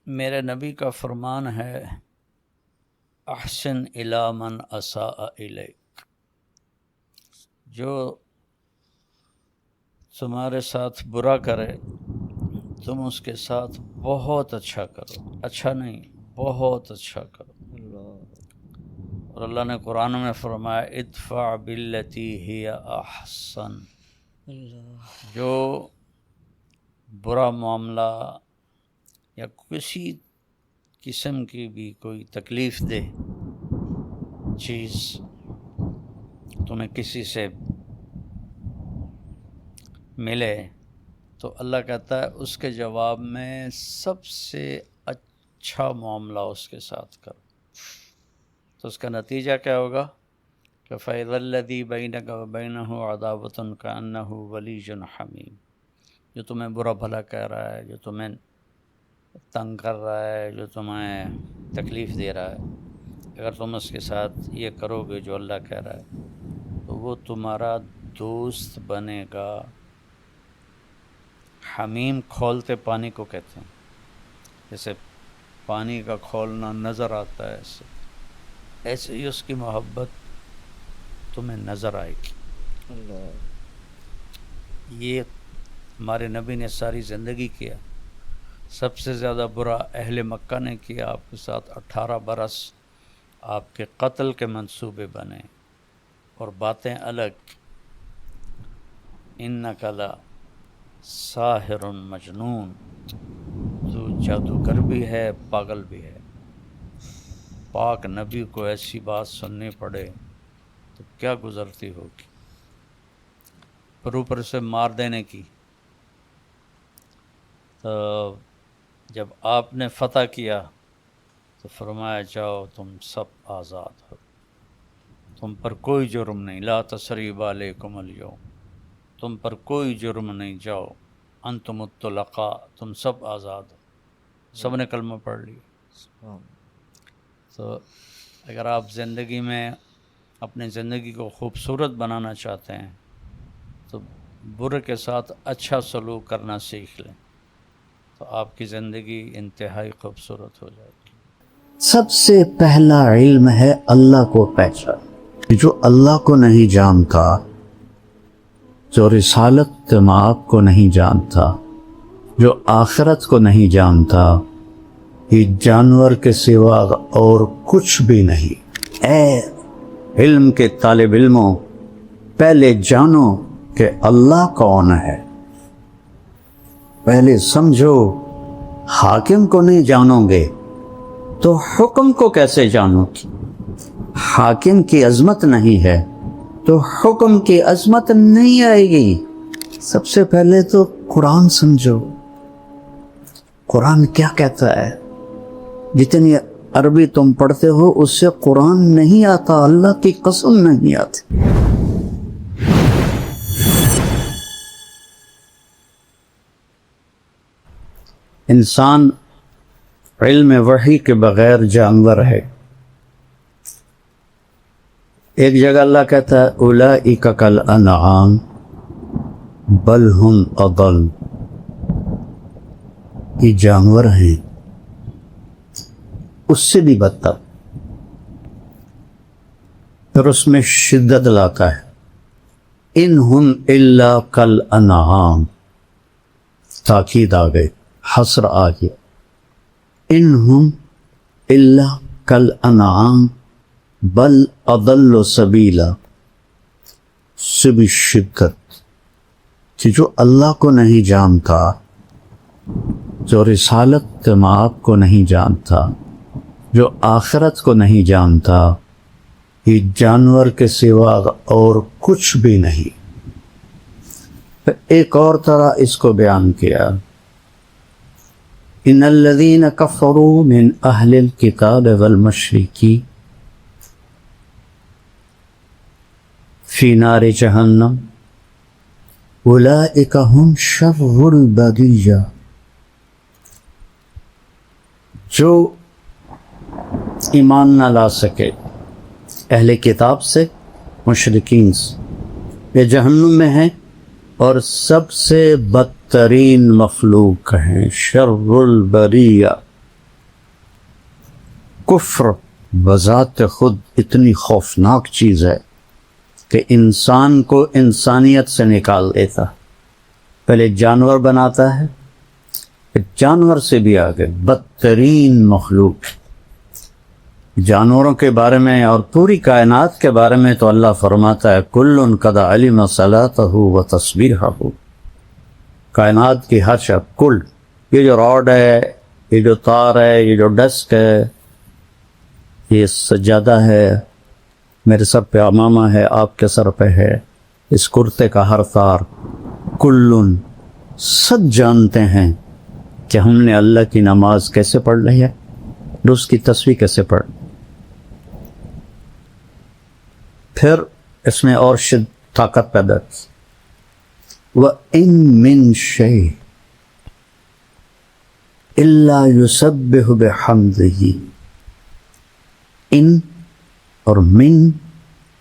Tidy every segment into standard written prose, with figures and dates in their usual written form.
میرے نبی کا فرمان ہے احسن الی من اساء الیک، جو تمہارے ساتھ برا کرے تم اس کے ساتھ بہت اچھا کرو، اچھا نہیں بہت اچھا کرو۔ اور اللہ نے قرآن میں فرمایا ادفع باللتی ہی احسن، جو برا معاملہ یا کسی قسم کی بھی کوئی تکلیف دہ چیز تمہیں کسی سے ملے تو اللہ کہتا ہے اس کے جواب میں سب سے اچھا معاملہ اس کے ساتھ کرو۔ تو اس کا نتیجہ کیا ہوگا کہ فَإِذَا الَّذِي بَيْنَكَ وَبَيْنَهُ عَدَاوَةٌ كَأَنَّهُ وَلِيٌّ حَمِيمٌ، جو تمہیں برا بھلا کہہ رہا ہے، جو تمہیں تنگ کر رہا ہے، جو تمہیں تکلیف دے رہا ہے، اگر تم اس کے ساتھ یہ کرو گے جو اللہ کہہ رہا ہے تو وہ تمہارا دوست بنے گا۔ حمیم کھولتے پانی کو کہتے ہیں، جیسے پانی کا کھولنا نظر آتا ہے ایسے ہی اس کی محبت تمہیں نظر آئے گی۔ یہ ہمارے نبی نے ساری زندگی کیا۔ سب سے زیادہ برا اہل مکہ نے کیا، آپ کے ساتھ 18 برس آپ کے قتل کے منصوبے بنے اور باتیں الگ۔ انک لساحر مجنون، تو جادوگر بھی ہے پاگل بھی ہے۔ پاک نبی کو ایسی بات سننی پڑے تو کیا گزرتی ہوگی، پر اوپر سے مار دینے کی۔ تو جب آپ نے فتح کیا تو فرمایا جاؤ تم سب آزاد ہو، تم پر کوئی جرم نہیں، لا تثریب علیکم اليوم، تم پر کوئی جرم نہیں، جاؤ انتم الطلقاء، تم سب آزاد ہو۔ سب نے کلمہ پڑھ لیا۔ تو اگر آپ زندگی میں اپنی زندگی کو خوبصورت بنانا چاہتے ہیں تو برے کے ساتھ اچھا سلوک کرنا سیکھ لیں، تو آپ کی زندگی انتہائی خوبصورت ہو جائے گی۔ سب سے پہلا علم ہے اللہ کو پہچان۔ جو اللہ کو نہیں جانتا، جو رسالت مآب کو نہیں جانتا، جو آخرت کو نہیں جانتا، یہ جانور کے سوا اور کچھ بھی نہیں۔ اے علم کے طالب علموں، پہلے جانو کہ اللہ کون ہے، پہلے سمجھو۔ حاکم کو نہیں جانو گے تو حکم کو کیسے جانو گے؟ حاکم کی عظمت نہیں ہے تو حکم کی عظمت نہیں آئے گی۔ سب سے پہلے تو قرآن سمجھو، قرآن کیا کہتا ہے۔ جتنی عربی تم پڑھتے ہو اس سے قرآن نہیں آتا، اللہ کی قسم نہیں آتی۔ انسان علم وحی کے بغیر جانور ہے۔ ایک جگہ اللہ کہتا ہے اولئک کالانعام بل ہم اضل، یہ جانور ہیں اس سے بھی بدتر۔ پھر اس میں شدت لاتا ہے ان ہم الا کالانعام، تاکید آ گئی، حصر آ گیا، ان ہم الا کالانعام بل اضل سبیلا، سے بھی شدت کہ جو اللہ کو نہیں جانتا، جو رسالت مآب کو نہیں جانتا، جو آخرت کو نہیں جانتا، یہ جانور کے سوا اور کچھ بھی نہیں۔ پھر ایک اور طرح اس کو بیان کیا ان الذین کفروا من اہل الکتاب والمشرکین فی نار جہنم اولئک ہم شر البریہ، جو ایمان نہ لا سکے اہل کتاب سے، مشرکین سے، یہ جہنم میں ہیں اور سب سے بدترین مخلوق ہیں، شر البریہ، کفر بذات خود اتنی خوفناک چیز ہے کہ انسان کو انسانیت سے نکال دیتا، پہلے جانور بناتا ہے، پھر جانور سے بھی آگے بدترین مخلوق جانوروں کے بارے میں اور پوری کائنات کے بارے میں تو اللہ فرماتا ہے کل قد علم صلاتہ و تسبیحہ، کائنات کی ہر شے، کل، یہ جو راڈ ہے، یہ جو تار ہے، یہ جو ڈسک ہے، یہ سجادہ ہے، میرے سر پہ امامہ ہے، آپ کے سر پہ ہے، اس کرتے کا ہر تار، کلن، سب جانتے ہیں کہ ہم نے اللہ کی نماز کیسے پڑھ لی ہے اور اس کی تسبیح کیسے پڑھ. پھر اس میں اور طاقت پیدا کی. وَإِن مِّن شَيْءٍ إِلَّا يُسَبِّحُ بِحَمْدِهِ، ان اور من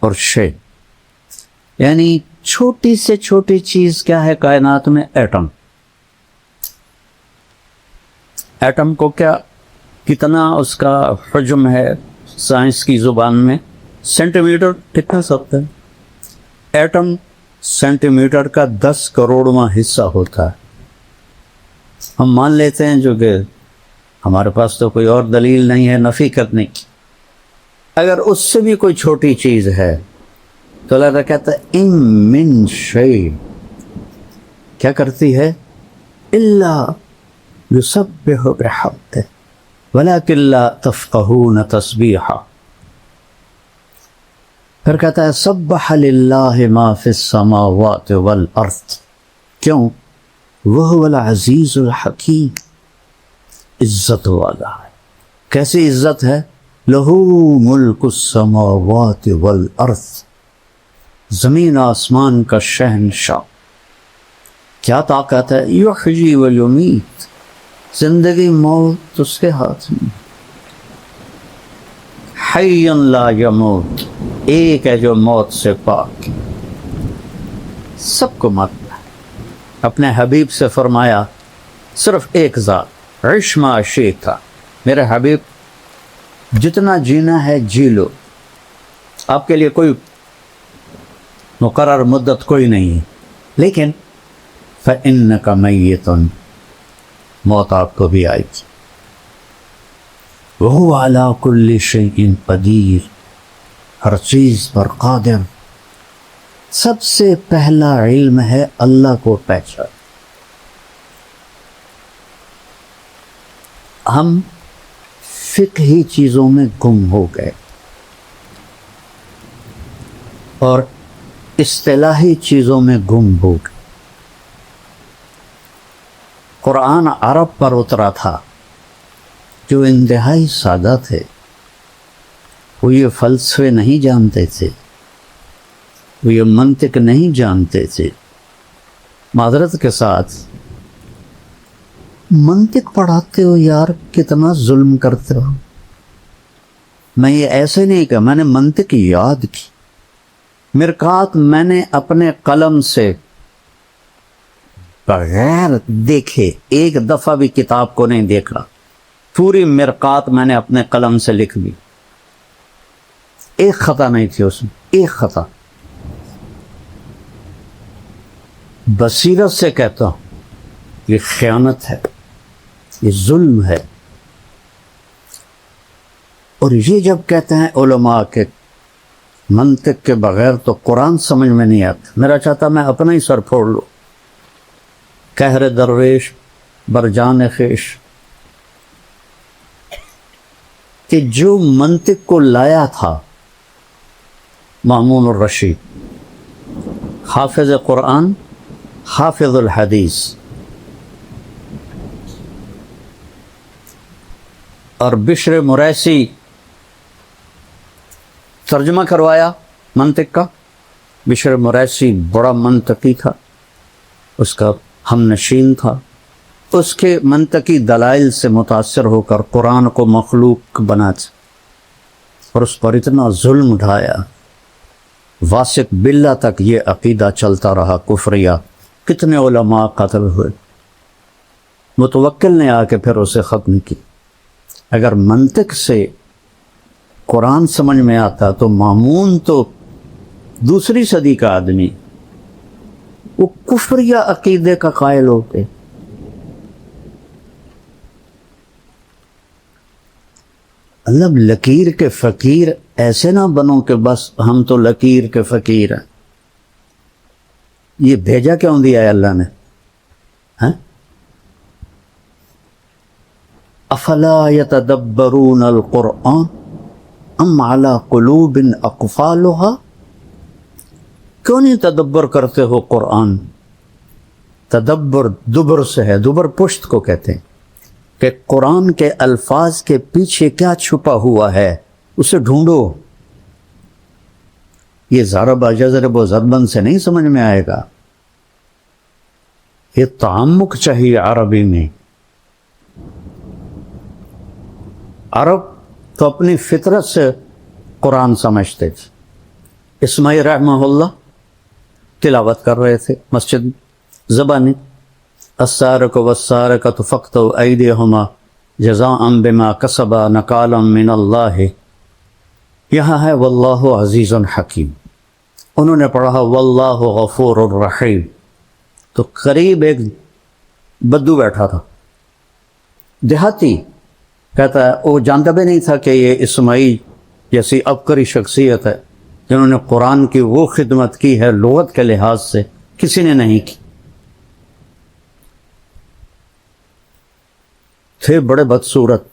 اور شے، یعنی چھوٹی سے چھوٹی چیز کیا ہے کائنات میں؟ ایٹم. ایٹم کو کیا، کتنا اس کا حجم ہے سائنس کی زبان میں؟ Centimetre. کتنا سکتا ہے ایٹم؟ سینٹی میٹر کا 10 کروڑواں حصہ ہوتا ہے. ہم مان لیتے ہیں جو کہ ہمارے پاس تو کوئی اور دلیل نہیں ہے نفی کرنے کی. اگر اس سے بھی کوئی چھوٹی چیز ہے تو اللہ کہتا ہے ان من شیء، کیا کرتی ہے؟ الا یسبح بحمدہ ولکن لا تفقہون تسبیحہ. پھر کہتا ہے سبح للہ ما فی السماوات والارض، کیوں؟ وہو العزیز الحکیم، عزت والا ہے. کیسی عزت ہے؟ لہو ملک السماوات والارض، زمین آسمان کا شہنشاہ. کیا طاقت ہے؟ یحیی و یمیت، زندگی موت اس کے ہاتھ میں. حی لا یموت، ایک ہے جو موت سے پاک، سب کو مرنا ہے. اپنے حبیب سے فرمایا صرف ایک ذات، عش ما شئت، میرے حبیب جتنا جینا ہے جی لو، آپ کے لیے کوئی مقرر مدت کوئی نہیں ہے، لیکن فَإِنَّكَ مَيِّتٌ، موت آپ کو بھی آئے گی. وَهُوَ عَلَىٰ كُلِّ شَيْءٍ قَدِيرٌ، ہر چیز پر قادر. سب سے پہلا علم ہے اللہ کو پہچان. ہم فقہی چیزوں میں گم ہو گئے اور اصطلاحی چیزوں میں گم ہو گئے. قرآن عرب پر اترا تھا جو انتہائی سادہ تھے، وہ یہ فلسفے نہیں جانتے تھے، وہ یہ منطق نہیں جانتے تھے. معذرت کے ساتھ منطق پڑھاتے ہو یار، کتنا ظلم کرتے ہو. میں یہ ایسے نہیں کہ میں نے منطق یاد کی، مرقات میں نے اپنے قلم سے بغیر دیکھے، ایک دفعہ بھی کتاب کو نہیں دیکھا، پوری مرقات میں نے اپنے قلم سے لکھ دی، ایک خطا نہیں تھی اس میں، ایک خطا. بصیرت سے کہتا ہوں یہ خیانت ہے، یہ ظلم ہے. اور یہ جب کہتے ہیں علماء کے منطق کے بغیر تو قرآن سمجھ میں نہیں آتا. میرا چاہتا میں اپنا ہی سر پھوڑ لوں. قہر درویش برجان خیش، کہ جو منطق کو لایا تھا مامون الرشید، حافظ قرآن، حافظ الحدیث، اور بشر مریسی ترجمہ کروایا منطق کا. بشر مریسی بڑا منطقی تھا، اس کا ہم نشین تھا. اس کے منطقی دلائل سے متاثر ہو کر قرآن کو مخلوق بنا اور اس پر اتنا ظلم ڈھایا، واسق باللہ تک یہ عقیدہ چلتا رہا کفریہ. کتنے علماء قتل ہوئے. متوکل نے آ کے پھر اسے ختم کی. اگر منطق سے قرآن سمجھ میں آتا تو مامون تو دوسری صدی کا آدمی وہ کفر یا عقیدے کا قائل ہوتے. مطلب لکیر کے فقیر ایسے نہ بنو کہ بس ہم تو لکیر کے فقیر ہیں. یہ بھیجا کیوں دیا ہے اللہ نے؟ افلا یتدبرون القرآن ام علی قلوب اقفالها. کیوں نہیں تدبر کرتے ہو قرآن؟ تدبر دبر سے ہے، دبر پشت کو کہتے ہیں کہ قرآن کے الفاظ کے پیچھے کیا چھپا ہوا ہے اسے ڈھونڈو. یہ ضرب جزرب و ضربن سے نہیں سمجھ میں آئے گا، یہ تعمق چاہیے عربی میں. عرب تو اپنی فطرت سے قرآن سمجھتے تھے. اسماعیل رحمہ اللہ تلاوت کر رہے تھے مسجد زبانی، السارق والسارقۃ فاقطعوا ایدیہما جزاء بما کسبا نکالا من اللہ. یہاں ہے واللہ عزیز حکیم، انہوں نے پڑھا واللہ غفور الرحیم. تو قریب ایک بدو بیٹھا تھا دیہاتی، کہتا ہے وہ جانتا بھی نہیں تھا کہ یہ اسماعیل جیسی عبقری شخصیت ہے جنہوں نے قرآن کی وہ خدمت کی ہے لغت کے لحاظ سے کسی نے نہیں کی. تھے بڑے بدصورت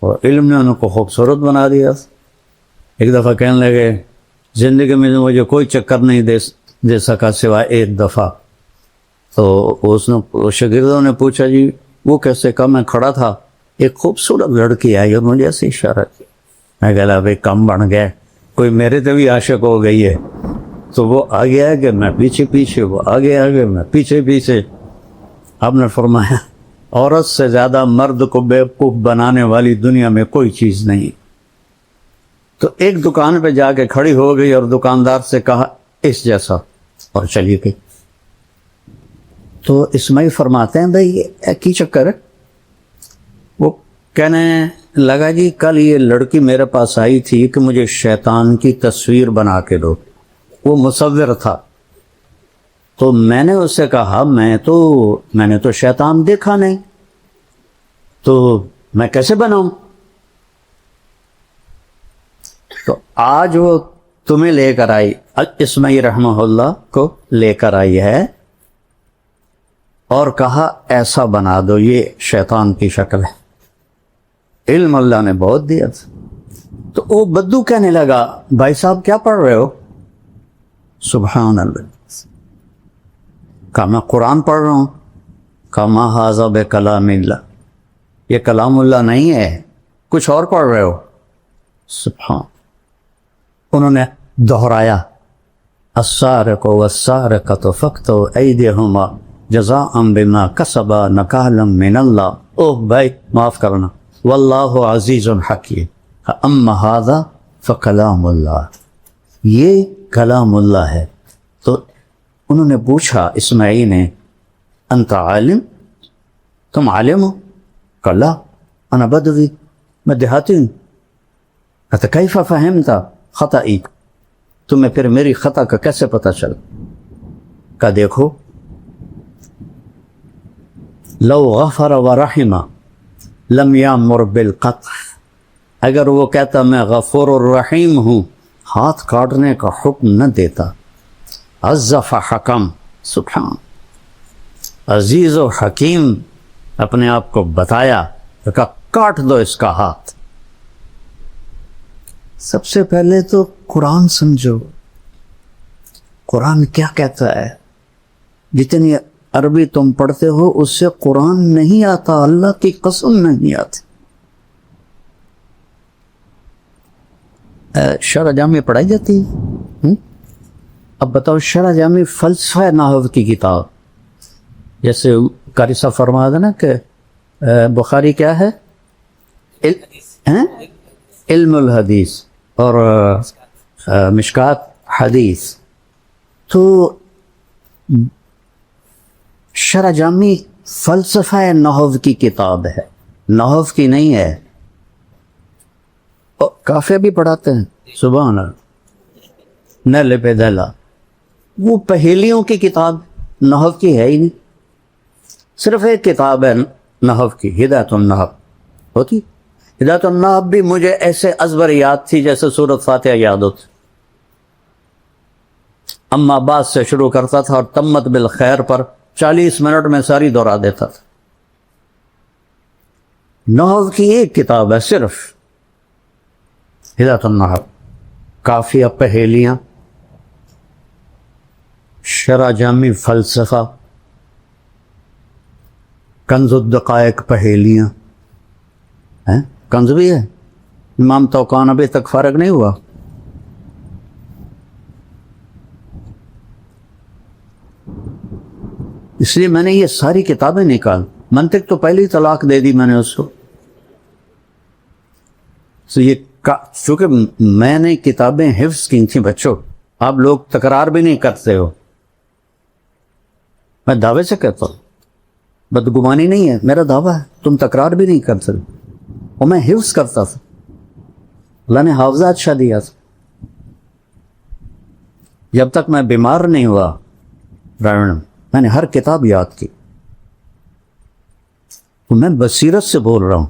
اور علم نے ان کو خوبصورت بنا دیا. ایک دفعہ کہنے لگے زندگی میں مجھے کوئی چکر نہیں دے سکا سوائے ایک دفعہ. تو اس نے شاگردوں نے پوچھا جی وہ کیسے؟ کہا میں کھڑا تھا، ایک خوبصورت لڑکی آئی اور مجھے ایسے اشارہ کیا. میں کہا بھائی کم بن گئے، کوئی میرے تو بھی عاشق ہو گئی ہے. تو وہ آگے آگے میں پیچھے پیچھے، وہ آگے آگے میں پیچھے پیچھے. آپ نے فرمایا عورت سے زیادہ مرد کو بیوقوف بنانے والی دنیا میں کوئی چیز نہیں. تو ایک دکان پہ جا کے کھڑی ہو گئی اور دکاندار سے کہا اس جیسا، اور چلی گئی. تو اسماعیل فرماتے ہیں بھائی یہ کی چکر ہے؟ وہ کہنے لگا جی کل یہ لڑکی میرے پاس آئی تھی کہ مجھے شیطان کی تصویر بنا کے دو. وہ مصور تھا. تو میں نے اس سے کہا میں نے تو شیطان دیکھا نہیں، تو میں کیسے بناؤں؟ تو آج وہ تمہیں لے کر آئی، اسماعیل رحمہ اللہ کو لے کر آئی ہے اور کہا ایسا بنا دو، یہ شیطان کی شکل ہے. علم اللہ نے بہت دیا تھا. تو وہ بدو کہنے لگا بھائی صاحب کیا پڑھ رہے ہو؟ سبحان اللہ. کہا میں قرآن پڑھ رہا ہوں. کہا ما ھذا بکلام اللہ، یہ کلام اللہ نہیں ہے، کچھ اور پڑھ رہے ہو. سبحان. انہوں نے دہرایا السارق والسارقۃ فاقطعوا ایدیہما جزاء بما کسبا نکالا من اللہ. اوہ بھائی معاف کرنا، واللہ عزیز حکیم. اما ھذا فکلام اللہ، یہ کلام اللہ ہے. تو انہوں نے پوچھا اسماعیل نے انت عالم، تم عالم ہو؟ کہا لا انا بدوی، میں دیہاتی ہوں. کہتا کیف فہمت خطئی، تمہیں پھر میری خطا کا کیسے پتہ چلا؟ کہا دیکھو لو غفر ورحم لم یامر بالقطع، اگر وہ کہتا میں غفور الرحیم ہوں ہاتھ کاٹنے کا حکم نہ دیتا. عزف حکم، سبحان. عزیز و حکیم اپنے آپ کو بتایا، کہا کاٹ دو اس کا ہاتھ. سب سے پہلے تو قرآن سمجھو، قرآن کیا کہتا ہے. جتنی عربی تم پڑھتے ہو اس سے قرآن نہیں آتا، اللہ کی قسم نہیں آتی. شرح جامع پڑھائی جاتی ہے. اب بتاؤ شرح جامع فلسفہ نحو کی کتاب، جیسے قاری صاحب فرما دے نا کہ بخاری کیا ہے؟ علم الحدیث اور مشکات حدیث. تو شرح جامع فلسفہ نحو کی کتاب ہے، نحو کی نہیں ہے. کافیہ بھی پڑھاتے ہیں، سبحان اللہ، نیلے پہ دہلا۔ وہ پہیلیوں کی کتاب نحو کی ہے ہی نہیں، صرف ایک کتاب ہے نحو کی، ہدایت النحو ہوتی۔ ہدایت النحو بھی مجھے ایسے ازبر یاد تھی جیسے سورۃ فاتحہ یاد ہوتی۔ اما بعد سے شروع کرتا تھا اور تمت بالخیر پر 40 منٹ میں ساری دہرا دیتا تھا۔ نحو کی ایک کتاب ہے صرف ہدایت النحو، کافیہ، پہیلیاں، شرح جامی فلسفہ، کنز الدقائق پہیلیاں ہیں، کنز بھی ہے، امام توقان ابھی تک فارغ نہیں ہوا۔ اس لیے میں نے یہ ساری کتابیں نکال، منطق تو پہلے ہی طلاق دے دی میں نے اس کو۔ تو یہ چونکہ میں نے کتابیں حفظ کی تھیں بچوں، آپ لوگ تکرار بھی نہیں کرتے ہو، میں دعوے سے کہتا ہوں، بدگمانی نہیں ہے، میرا دعویٰ ہے، تم تکرار بھی نہیں کرتے، اور میں حفظ کرتا تھا، اللہ نے حافظہ اچھا دیا تھا۔ جب تک میں بیمار نہیں ہوا رائن، میں نے ہر کتاب یاد کی، تو میں بصیرت سے بول رہا ہوں۔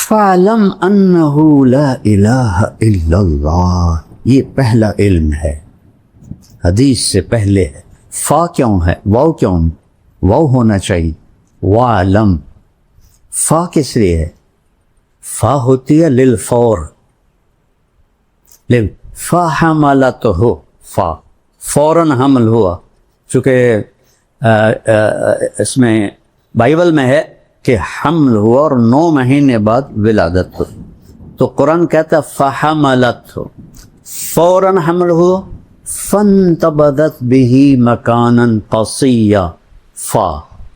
فَعْلَمْ أَنَّهُ لَا إِلَٰهَ إِلَّا اللَّهُ، یہ پہلا علم ہے، حدیث سے پہلے ہے۔ فا کیوں ہے، واو کیوں؟ واو ہونا چاہیے، وَعْلَمْ۔ فا کس لیے ہے؟ فا ہوتی ہے للفور، فا حملت ہو، فا فوراً حمل ہوا، چونکہ اس میں بائبل میں ہے کہ حمل ہوا اور 9 مہینے بعد ولادت ہو، تو قرآن کہتا ہے فحملت ہو، فوراً حمل ہوا، فانتبذت به مکانا قصیا، فا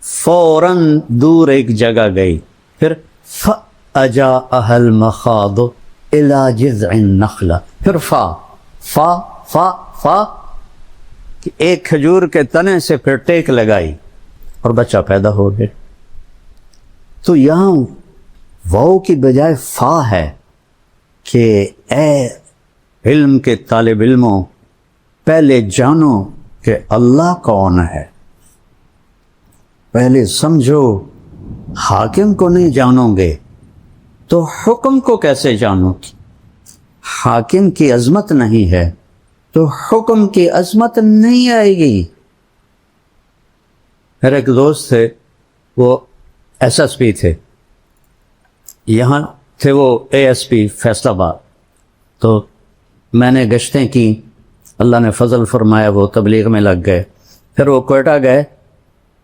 فوراً دور ایک جگہ گئی، پھر فأجاءها المخاض الى جذع النخلہ، پھر فا فا فا فا کہ ایک کھجور کے تنے سے پھر ٹیک لگائی اور بچہ پیدا ہو گیا۔ تو یہاں واو کی بجائے فا ہے کہ اے علم کے طالب علموں، پہلے جانو کہ اللہ کون ہے، پہلے سمجھو، حاکم کو نہیں جانو گے تو حکم کو کیسے جانو گے؟ حاکم کی عظمت نہیں ہے تو حکم کی عظمت نہیں آئے گی۔ میرے ایک دوست تھے، وہ ایس ایس پی تھے، یہاں تھے وہ اے ایس پی فیصل آباد، تو میں نے گشتیں کی، اللہ نے فضل فرمایا وہ تبلیغ میں لگ گئے، پھر وہ کوئٹہ گئے،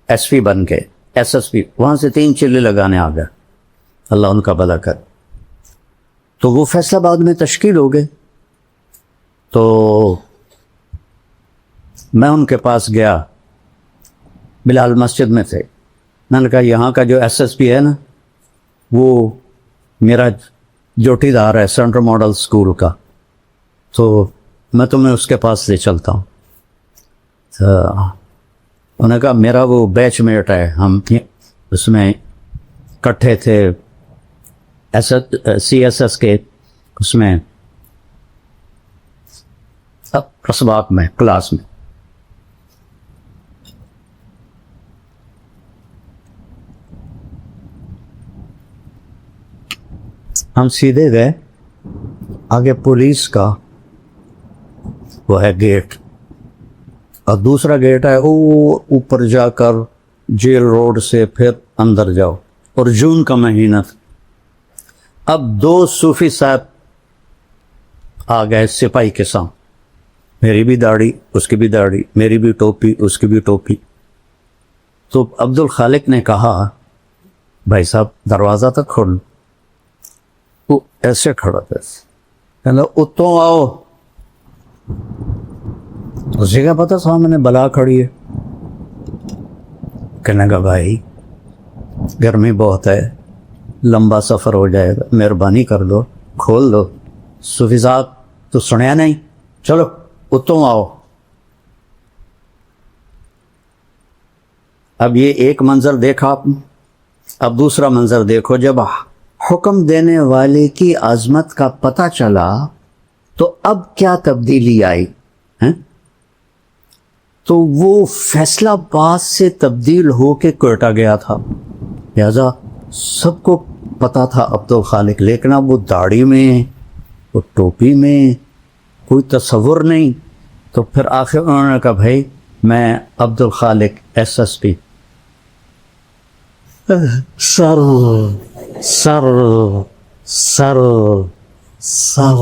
ایس پی بن کے، ایس ایس پی، وہاں سے 3 چلے لگانے آ گئے، اللہ ان کا بھلا کر۔ تو وہ فیصل آباد میں تشکیل ہو گئے، تو میں ان کے پاس گیا، بلال مسجد میں تھے، میں نے کہا یہاں کا جو ایس ایس پی ہے نا، وہ میرا جوٹی دار ہے سینٹرل ماڈل اسکول کا، تو میں تمہیں اس کے پاس لے چلتا ہوں۔ تو انہوں نے کہا میرا وہ بیچ میٹ ہے، ہم اس میں کٹھے تھے، سی ایس ایس کے اس میں اسباق میں کلاس میں۔ ہم سیدھے گئے، آگے پولیس کا وہ ہے گیٹ، اور دوسرا گیٹ ہے وہ اوپر جا کر جیل روڈ سے پھر اندر جاؤ، اور جون کا مہینہ تھا۔ اب 2 صوفی صاحب آ گئے سپاہی کے سامنے، میری بھی داڑھی، اس کی بھی داڑھی، میری بھی ٹوپی، اس کی بھی ٹوپی۔ تو عبد الخالق نے کہا بھائی صاحب دروازہ تک کھول، وہ ایسے کھڑا تھا، کہنا اتوں آؤ، اسی کا پتہ سامنے بلا کھڑی ہے، کہنے کا بھائی گرمی بہت ہے، لمبا سفر ہو جائے گا، مہربانی کر دو، کھول دو۔ صوفی صاحب تو سنیا نہیں، چلو اتوں آؤ۔ اب یہ ایک منظر دیکھا آپ نے، اب دوسرا منظر دیکھو، جب حکم دینے والے کی عظمت کا پتہ چلا تو اب کیا تبدیلی آئی ہیں؟ تو وہ فیصلہ باز سے تبدیل ہو کے کوئٹہ گیا تھا، لہذا سب کو پتا تھا عبد الخالق، لیکن اب وہ داڑھی میں، وہ ٹوپی میں کوئی تصور نہیں. تو پھر آخر انہوں نے کہا بھائی میں Abdul Khaliq S S P. سر سر سر سر،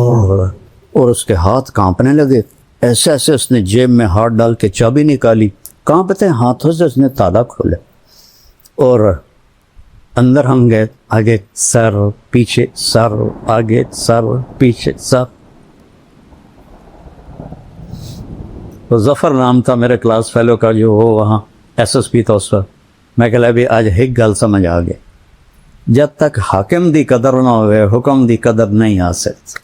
اور اس کے ہاتھ کانپنے لگے. ایسے ایسے اس نے جیب میں ہاتھ ڈال کے چابی نکالی، کانپتے ہاتھوں سے اس نے تالا کھولا اور اندر ہم گئے. آگے سر پیچھے سر، آگے سر پیچھے سر. تو ظفر نام تھا میرے کلاس فیلو کا، جو وہ وہاں ایس ایس پی تھا اس وقت. میں کہ بھی آج ایک گل سمجھ آ گئی، جب تک حاکم دی قدر نہ ہوئے حکم دی قدر نہیں آ سکتی.